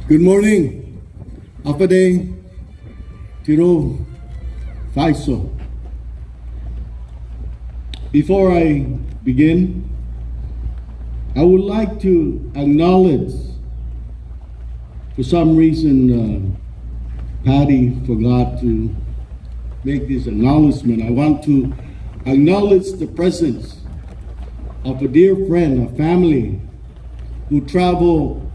Good morning, Apatang, Tiro, Faiso. Before I begin, I would like to acknowledge, for some reason, Patty forgot to make this acknowledgement. I want to acknowledge the presence of a dear friend, a family who traveled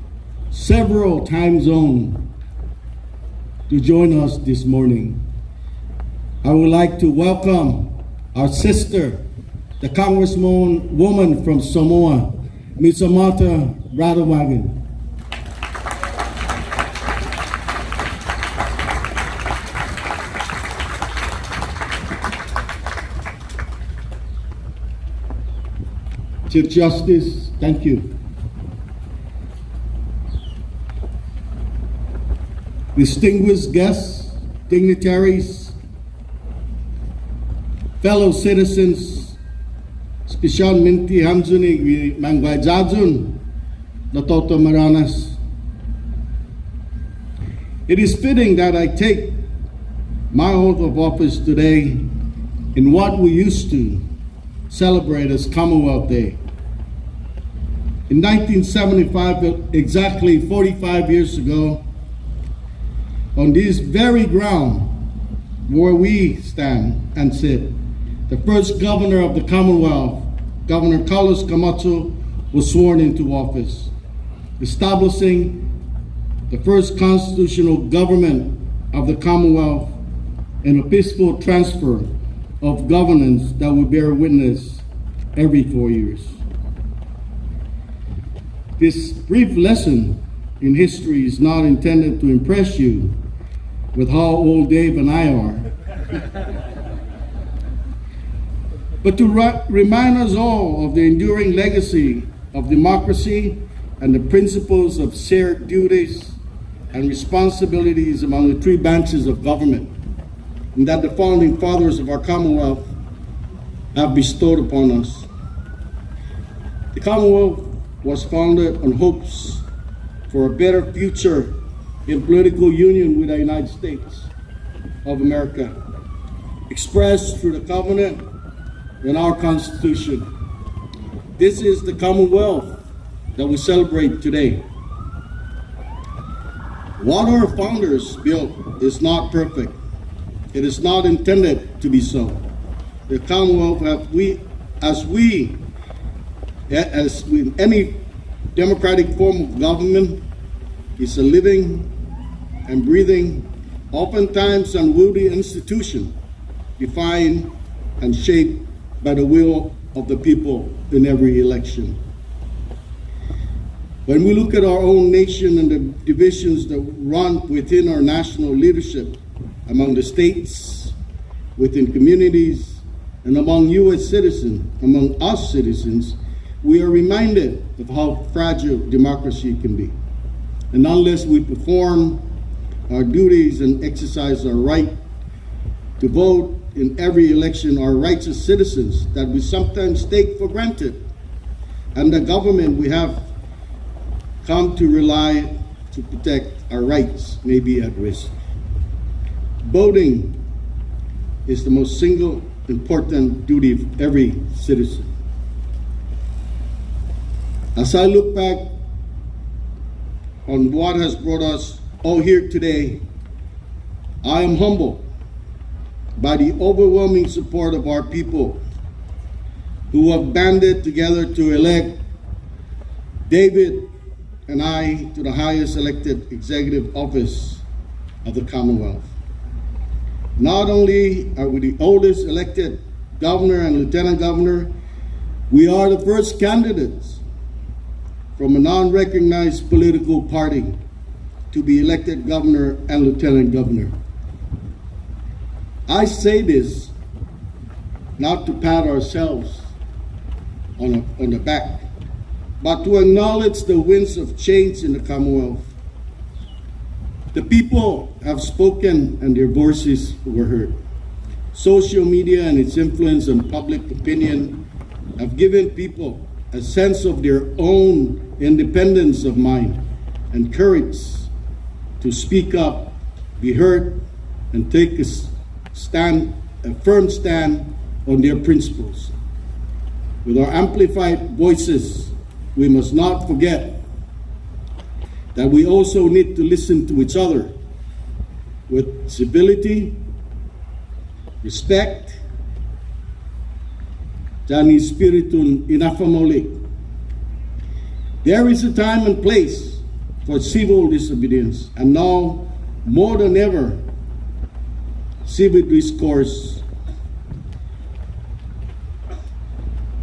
several time zones to join us this morning. I would like to welcome our sister, the Congresswoman from Samoa, Ms. Amata Radawagan. Chief Justice, thank you. Distinguished guests, dignitaries, fellow citizens, specialmente hamzuni mangwajajun natoto maranas. It is fitting that I take my oath of office today in what we used to celebrate as Commonwealth Day. In 1975, exactly 45 years ago, on this very ground where we stand and sit, the first governor of the Commonwealth, Governor Carlos Camacho, was sworn into office, establishing the first constitutional government of the Commonwealth and a peaceful transfer of governance that will bear witness every 4 years. This brief lesson in history is not intended to impress you with how old Dave and I are, but to remind us all of the enduring legacy of democracy and the principles of shared duties and responsibilities among the three branches of government, and that the founding fathers of our Commonwealth have bestowed upon us. The Commonwealth was founded on hopes for a better future in political union with the United States of America, expressed through the covenant in our Constitution. This is the Commonwealth that we celebrate today. What our founders built is not perfect. It is not intended to be so. The Commonwealth, as with any democratic form of government, is a living and breathing, oftentimes unwieldy institution, defined and shaped by the will of the people in every election. When we look at our own nation and the divisions that run within our national leadership, among the states, within communities, and among U.S. citizens, among us citizens, we are reminded of how fragile democracy can be. And unless we perform our duties and exercise our right to vote in every election, our rights as citizens that we sometimes take for granted, and the government we have come to rely to protect our rights may be at risk. Voting is the most single important duty of every citizen. As I look back on what has brought us all here today, I am humbled by the overwhelming support of our people who have banded together to elect David and I to the highest elected executive office of the Commonwealth. Not only are we the oldest elected governor and lieutenant governor, we are the first candidates from a non-recognized political party to be elected governor and lieutenant governor. I say this not to pat ourselves on the back, but to acknowledge the winds of change in the Commonwealth. The people have spoken and their voices were heard. Social media and its influence on public opinion have given people a sense of their own independence of mind and courage to speak up, be heard, and take a firm stand on their principles. With our amplified voices, we must not forget that we also need to listen to each other with civility, respect, dan spiritun inafamoli. There is a time and place for civil disobedience, and now more than ever, civil discourse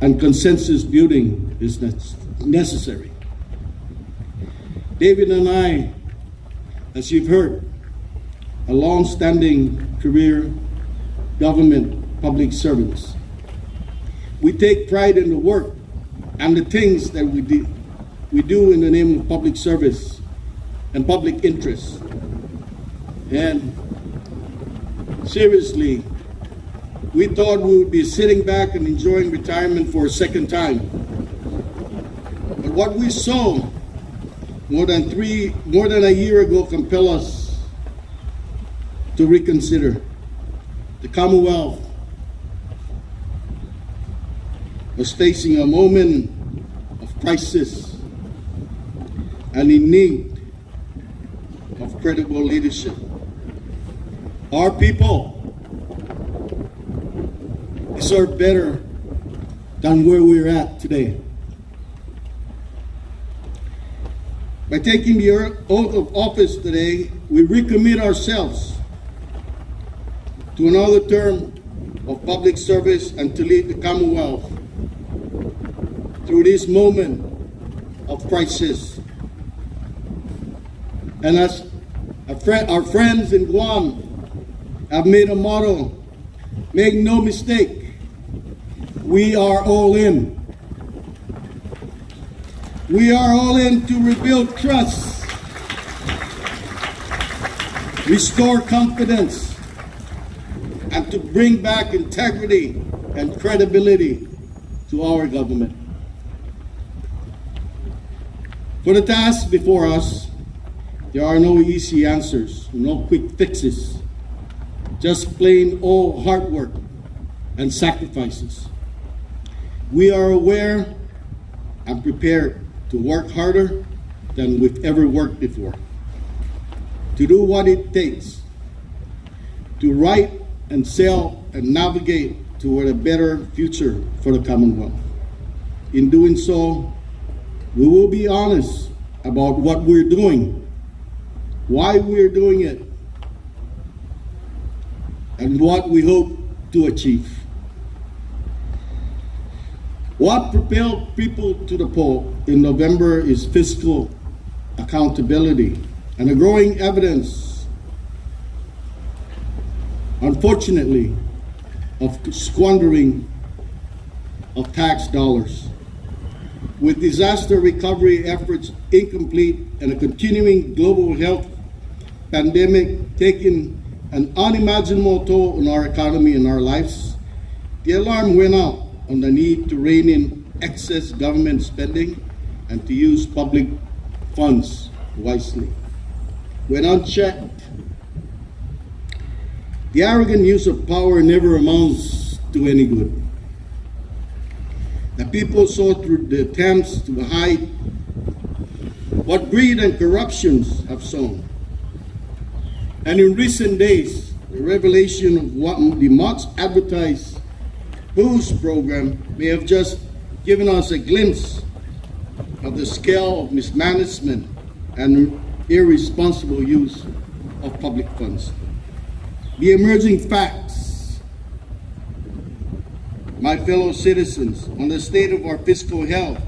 and consensus building is necessary. David and I, as you've heard, a long-standing career government public servants. We take pride in the work and the things that we do in the name of public service and public interest. And seriously, we thought we would be sitting back and enjoying retirement for a second time. But what we saw more than a year ago compelled us to reconsider. The Commonwealth was facing a moment of crisis and in need of credible leadership. Our people deserve better than where we're at today. By taking the oath of office today, we recommit ourselves to another term of public service and to lead the Commonwealth through this moment of crisis. And as our friends in Guam have made a motto, make no mistake, we are all in. We are all in to rebuild trust, restore confidence, and to bring back integrity and credibility to our government. For the task before us, there are no easy answers, no quick fixes, just plain old hard work and sacrifices. We are aware and prepared to work harder than we've ever worked before, to do what it takes to write and sail and navigate toward a better future for the Commonwealth. In doing so, we will be honest about what we're doing, why we're doing it, and what we hope to achieve. What propelled people to the poll in November is fiscal accountability and a growing evidence, unfortunately, of squandering of tax dollars. With disaster recovery efforts incomplete and a continuing global health pandemic taking an unimaginable toll on our economy and our lives, the alarm went out on the need to rein in excess government spending and to use public funds wisely. When unchecked, the arrogant use of power never amounts to any good. The people saw through the attempts to hide what greed and corruptions have sown. And in recent days, the revelation of what the much advertised boost program may have just given us a glimpse of the scale of mismanagement and irresponsible use of public funds. The emerging facts, my fellow citizens, on the state of our fiscal health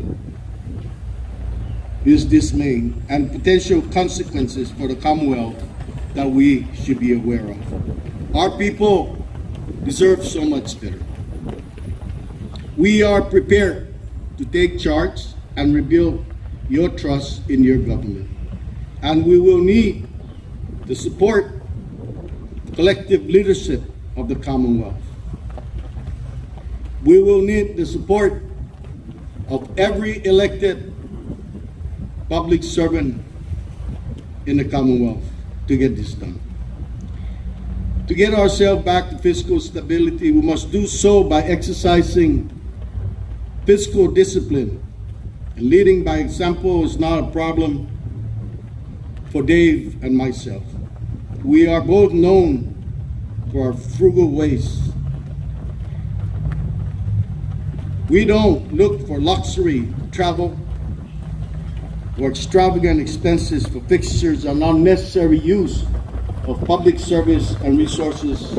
is dismaying, and potential consequences for the Commonwealth that we should be aware of. Our people deserve so much better. We are prepared to take charge and rebuild your trust in your government. And we will need the support, collective leadership of the Commonwealth. We will need the support of every elected public servant in the Commonwealth. to get this done. To get ourselves back to fiscal stability, we must do so by exercising fiscal discipline. And leading by example is not a problem for Dave and myself. We are both known for our frugal ways. We don't look for luxury travel or extravagant expenses for fixtures and unnecessary use of public service and resources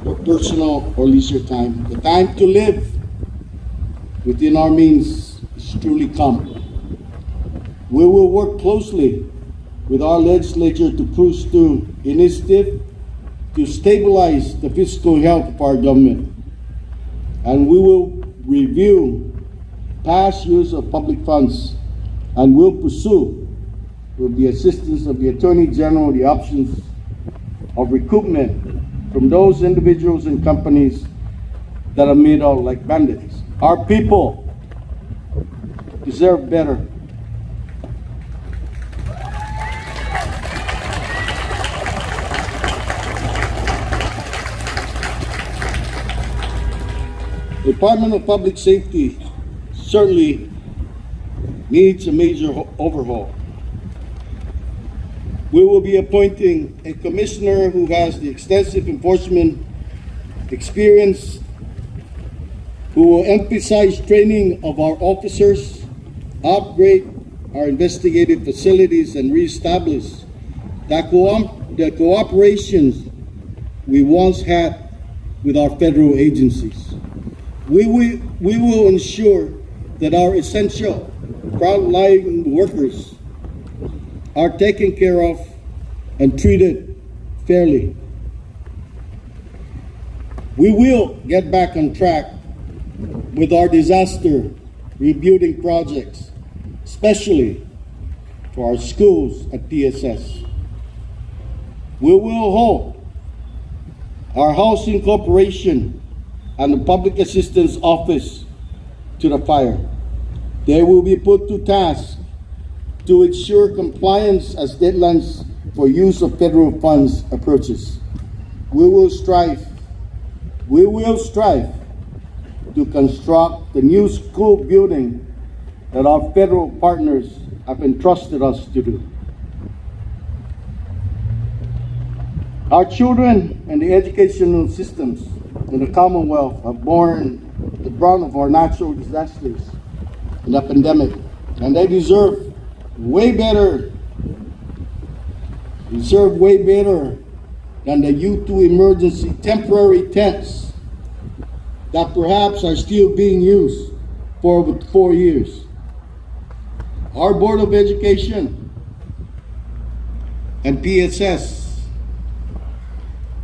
for personal or leisure time. The time to live within our means is truly come. We will work closely with our legislature to pursue initiative to stabilize the fiscal health of our government. And we will review past use of public funds and will pursue, with the assistance of the Attorney General, the options of recoupment from those individuals and companies that are made out like bandits. Our people deserve better. The Department of Public Safety certainly needs a major overhaul. We will be appointing a commissioner who has the extensive enforcement experience, who will emphasize training of our officers, upgrade our investigative facilities, and reestablish the cooperations we once had with our federal agencies. We will ensure that our essential frontline workers are taken care of and treated fairly. We will get back on track with our disaster rebuilding projects, especially for our schools at PSS. We will hold our housing corporation and the Public Assistance Office to the fire. They will be put to task to ensure compliance as deadlines for use of federal funds approaches. We will strive to construct the new school building that our federal partners have entrusted us to do. Our children and the educational systems in the Commonwealth have borne the brunt of our natural disasters and the pandemic, and they deserve way better than the U2 emergency temporary tents that perhaps are still being used for over 4 years. Our Board of Education and PSS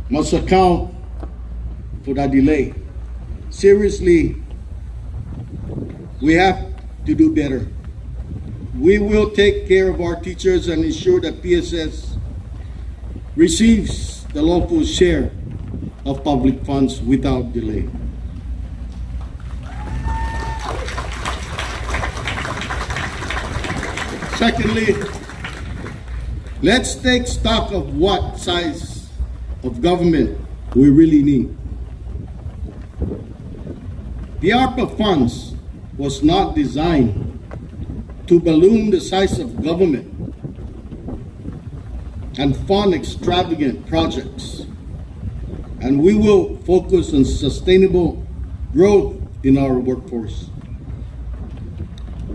must account for that delay. Seriously, we have to do better. We will take care of our teachers and ensure that PSS receives the lawful share of public funds without delay. Secondly, let's take stock of what size of government we really need. The ARPA funds was not designed to balloon the size of government and fund extravagant projects. And we will focus on sustainable growth in our workforce.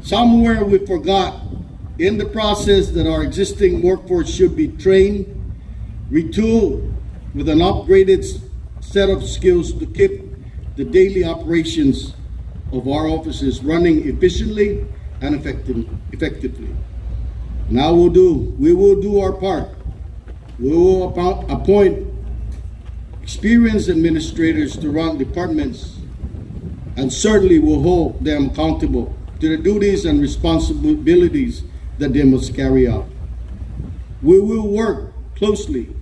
Somewhere we forgot in the process that our existing workforce should be trained, retooled with an upgraded set of skills to keep the daily operations of our offices running efficiently and effectively. Now we will do our part. We will appoint experienced administrators to run departments, and certainly will hold them accountable to the duties and responsibilities that they must carry out. We will work closely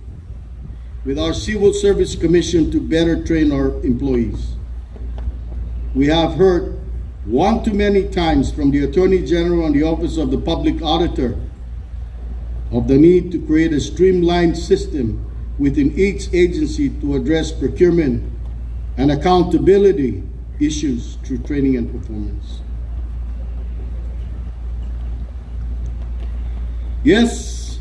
with our Civil Service Commission to better train our employees. We have heard one too many times from the Attorney General and the Office of the Public Auditor of the need to create a streamlined system within each agency to address procurement and accountability issues through training and performance. Yes,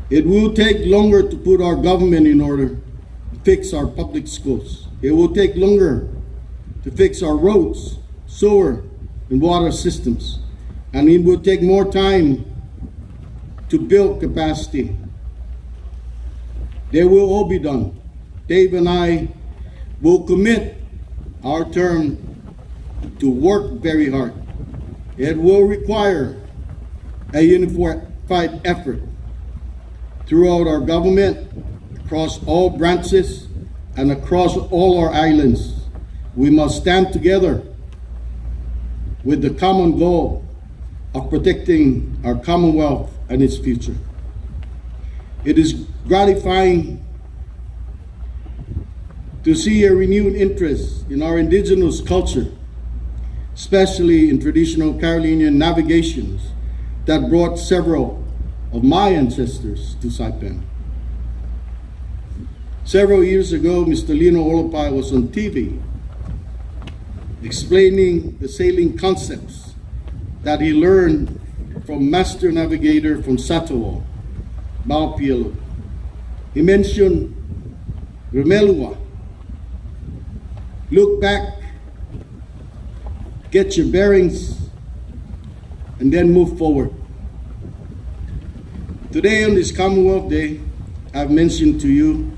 it will take longer to put our government in order to fix our public schools. It will take longer to fix our roads, sewer, and water systems. And it will take more time to build capacity. They will all be done. Dave and I will commit our term to work very hard. It will require a unified effort throughout our government, across all branches, and across all our islands. We must stand together with the common goal of protecting our Commonwealth and its future. It is gratifying to see a renewed interest in our indigenous culture, especially in traditional Carolinian navigations that brought several of my ancestors to Saipan. Several years ago, Mr. Lino Olopai was on TV explaining the sailing concepts that he learned from master navigator from Satawa, Bao Pielo. He mentioned Remelua. Look back, get your bearings, and then move forward. Today on this Commonwealth Day, I've mentioned to you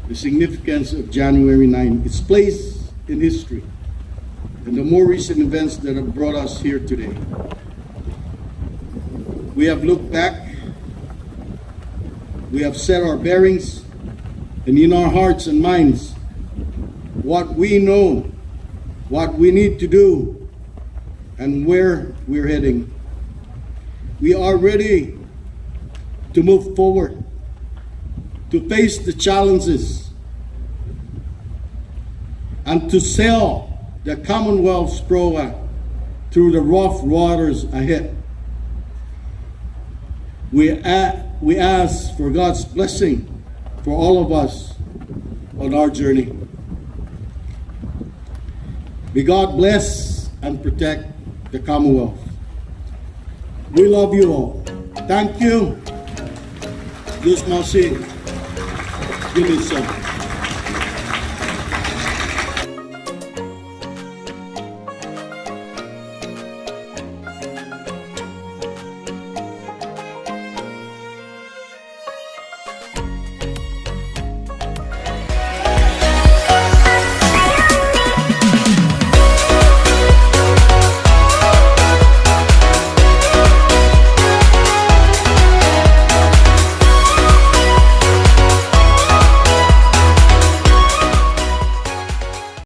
the significance of January 9, its place in history, and the more recent events that have brought us here today. We have looked back, we have set our bearings, and in our hearts and minds, what we know, what we need to do, and where we're heading. We are ready to move forward, to face the challenges, and to sail the Commonwealth's proa through the rough waters ahead. We ask for God's blessing for all of us on our journey. May God bless and protect the Commonwealth. We love you all. Thank you. Dios Masi. Give me some.